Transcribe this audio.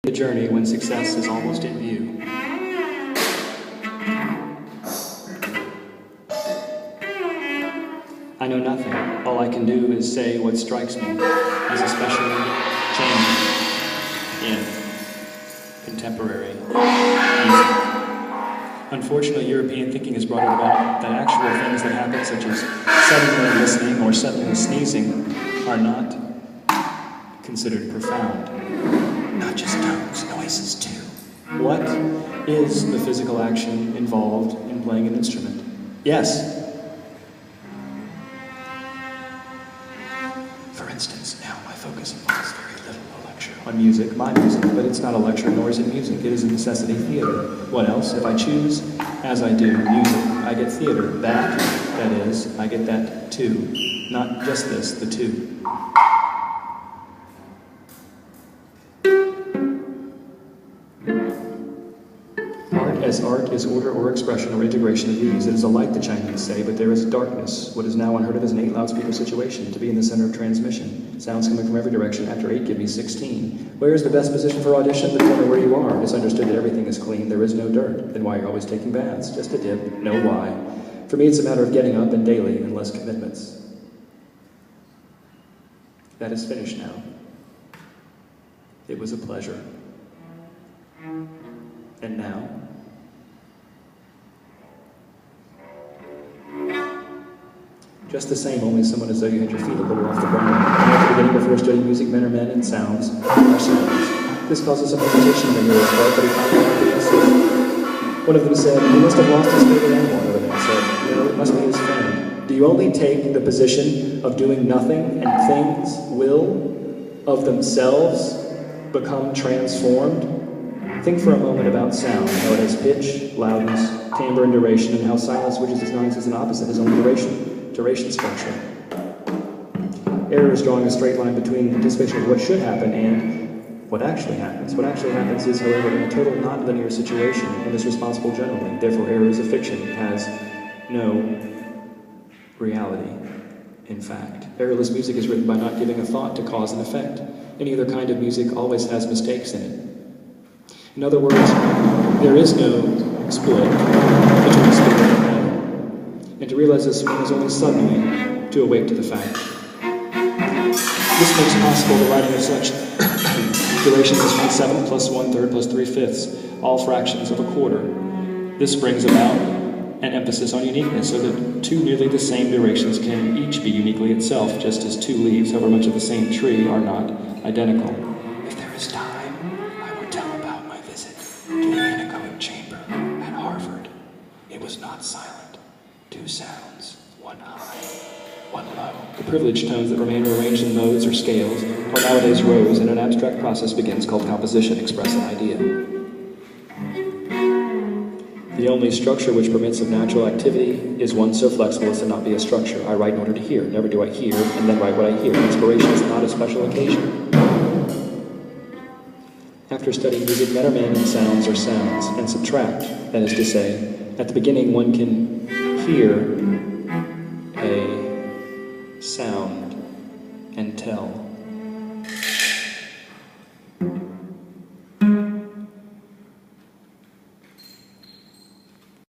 the journey when success is almost in view. I know nothing. All I can do is say what strikes me as especially changing in contemporary music. Unfortunately, European thinking has brought it about that actual things that happen, such as suddenly listening or suddenly sneezing, are not considered profound. Not just tones, noises too. What is the physical action involved in playing an instrument? Yes. For instance, now my focus involves very little a lecture on music, my music, but it's not a lecture, nor is it music. It is a necessity theater. What else? If I choose, as I do, music, I get theater. That is, I get that too. Not just this, the two. As art is order or expression or integration of these, it is a light, the Chinese say, but there is darkness, what is now unheard of as an 8 loudspeaker situation, to be in the center of transmission. Sounds coming from every direction. After 8, give me 16. Where is the best position for audition? The corner where you are. It's understood that everything is clean, there is no dirt. Then why are you always taking baths? Just a dip. No why. For me, it's a matter of getting up and daily and less commitments. That is finished now. It was a pleasure. And now? Just the same, only somewhat as though you had your feet a little off the ground. At the beginning, before studying music, men are men and sounds are sounds. This causes some hesitation on the hero's part, but he finally acquiesces. One of them said, "He must have lost his favorite animal." Another man said, "No, it must be his friend." Do you only take the position of doing nothing and things will, of themselves, become transformed? Think for a moment about sound, how it has pitch, loudness, timbre, and duration, and how silence, which is its non-existent opposite, has only duration structure. Error is drawing a straight line between anticipation of what should happen and what actually happens. What actually happens is, however, in a total not-linear situation and is responsible generally. Therefore, error is a fiction. It has no reality, in fact. Errorless music is written by not giving a thought to cause and effect. Any other kind of music always has mistakes in it. In other words, there is no split between spirit and matter. And to realize this, one is only suddenly to awake to the fact. This makes possible the writing of such durations as 1/7 plus 1/3 plus 3/5, all fractions of a quarter. This brings about an emphasis on uniqueness, so that two nearly the same durations can each be uniquely itself, just as two leaves, however much of the same tree, are not identical. If there is time, I will tell about my visit to the anechoic chamber at Harvard. It was not silent. 2 sounds, one high, one low. The privileged tones that remain are arranged in modes or scales, or nowadays rows, and an abstract process begins called composition, express an idea. The only structure which permits of natural activity is one so flexible as to not be a structure. I write in order to hear. Never do I hear and then write what I hear. Inspiration is not a special occasion. After studying music, men are men and sounds are sounds, and subtract, that is to say, at the beginning one can hear